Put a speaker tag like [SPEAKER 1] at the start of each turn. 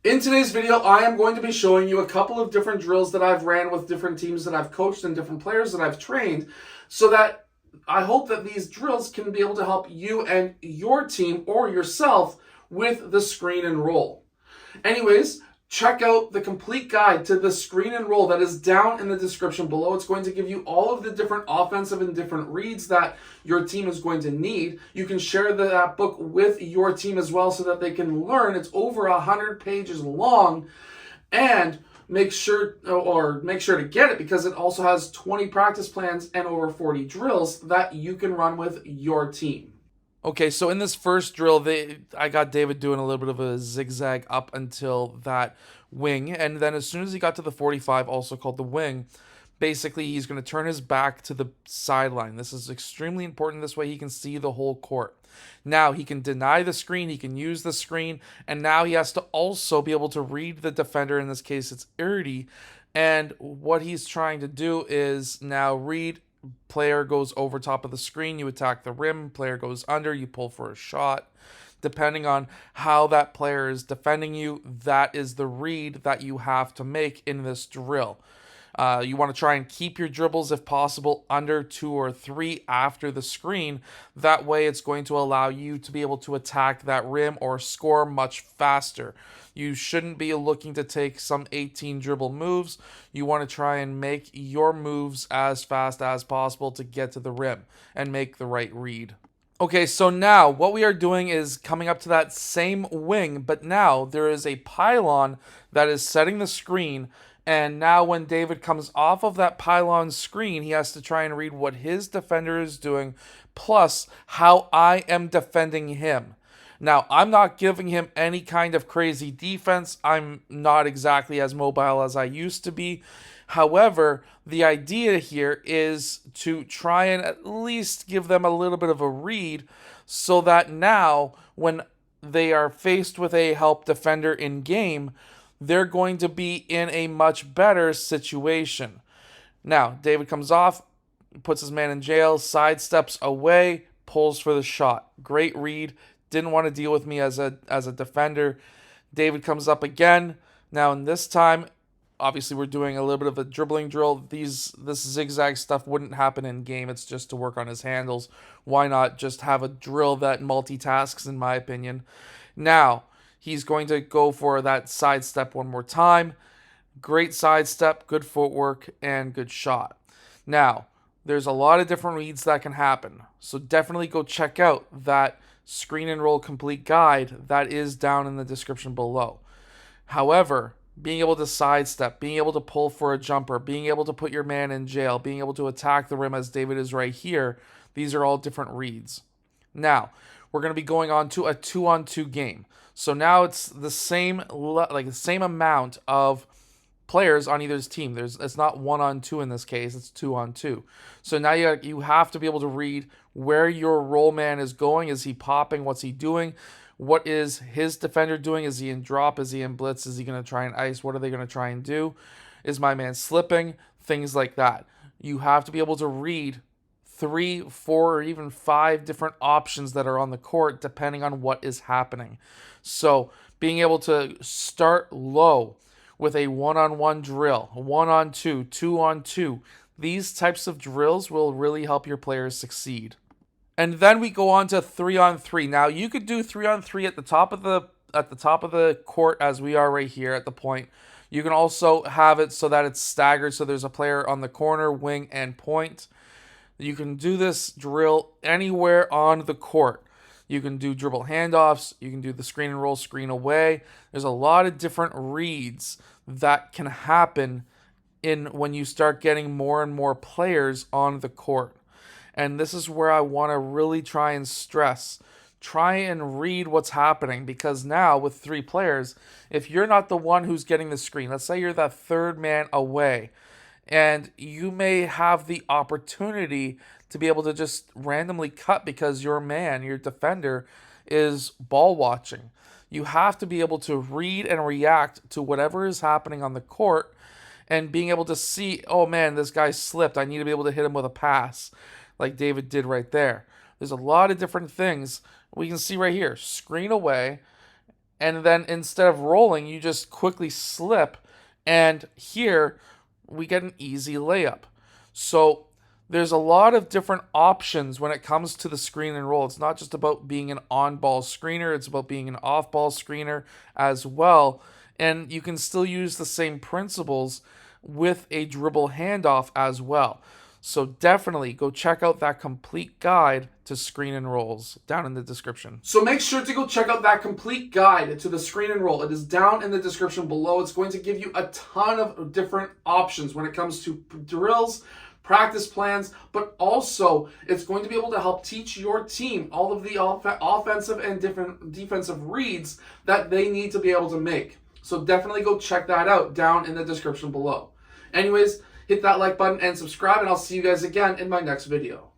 [SPEAKER 1] In today's video, I am going to be showing you a couple of different drills that I've ran with different teams that I've coached and different players that I've trained, so that I hope that these drills can be able to help you and your team or yourself with the screen and roll. Anyways, check out the complete guide to the screen and roll that is down in the description below. It's going to give you all of the different offensive and different reads that your team is going to need. You can share that book with your team as well so that they can learn. It's over 100 pages long, and make sure to get it because it also has 20 practice plans and over 40 drills that you can run with your team. Okay, so in this first drill, I got David doing a little bit of a zigzag up until that wing, and then as soon as he got to the 45, also called the wing, basically he's going to turn his back to the sideline. This is extremely important. This way he can see the whole court. Now he can deny the screen, he can use the screen, and now he has to also be able to read the defender. In this case, it's Erdy, and what he's trying to do is now read. Player goes over top of the screen, you attack the rim. Player goes under, you pull for a shot. Depending on how that player is defending you, that is the read that you have to make in this drill. You want to try and keep your dribbles, if possible, under 2 or 3 after the screen. That way it's going to allow you to be able to attack that rim or score much faster. You shouldn't be looking to take some 18 dribble moves. You want to try and make your moves as fast as possible to get to the rim and make the right read. Okay, so now what we are doing is coming up to that same wing, but now there is a pylon that is setting the screen. And now when David comes off of that pylon screen, he has to try and read what his defender is doing, plus how I am defending him. Now, I'm not giving him any kind of crazy defense. I'm not exactly as mobile as I used to be. However, the idea here is to try and at least give them a little bit of a read so that now when they are faced with a help defender in game, they're going to be in a much better situation. Now, David comes off, puts his man in jail, sidesteps away, pulls for the shot. Great read. Didn't want to deal with me as a defender. David comes up again. Now, in this time, obviously we're doing a little bit of a dribbling drill. This zigzag stuff wouldn't happen in game. It's just to work on his handles. Why not just have a drill that multitasks, in my opinion? Now, he's going to go for that sidestep one more time. Great sidestep, good footwork, and good shot. Now, there's a lot of different reads that can happen. So definitely go check out that screen and roll complete guide that is down in the description below. However, being able to sidestep, being able to pull for a jumper, being able to put your man in jail, being able to attack the rim as David is right here, these are all different reads. Now, we're going to be going on to a 2-on-2 game. So now it's the same amount of players on either's team. It's not 1-on-2 in this case, it's 2-on-2. So now you have to be able to read where your roll man is going. Is he popping? What's he doing? What is his defender doing? Is he in drop? Is he in blitz? Is he going to try and ice? What are they going to try and do? Is my man slipping? Things like that. You have to be able to read 3, 4, or even 5 different options that are on the court depending on what is happening. So being able to start low with a 1-on-1 drill, 1-on-2, 2-on-2, these types of drills will really help your players succeed. And then we go on to 3-on-3. Now you could do 3-on-3 at the top of the court as we are right here at the point. You can also have it so that it's staggered, so there's a player on the corner, wing, and point. You can do this drill anywhere on the court. You can do dribble handoffs. You can do the screen and roll, screen away. There's a lot of different reads that can happen when you start getting more and more players on the court. And this is where I want to really try and stress. Try and read what's happening, because now with 3 players, if you're not the one who's getting the screen, let's say you're that third man away, and you may have the opportunity to be able to just randomly cut because your man, your defender, is ball watching. You have to be able to read and react to whatever is happening on the court and being able to see, oh man, this guy slipped. I need to be able to hit him with a pass like David did right there. There's a lot of different things we can see right here. Screen away, and then instead of rolling, you just quickly slip, and here we get an easy layup. So there's a lot of different options when it comes to the screen and roll. It's not just about being an on-ball screener, it's about being an off-ball screener as well. And you can still use the same principles with a dribble handoff as well. So definitely go check out that complete guide to screen and rolls down in the description. So make sure to go check out that complete guide to the screen and roll. It is down in the description below. It's going to give you a ton of different options when it comes to drills, practice plans, but also it's going to be able to help teach your team all of the offensive and different defensive reads that they need to be able to make. So definitely go check that out down in the description below. Anyways, hit that like button and subscribe, and I'll see you guys again in my next video.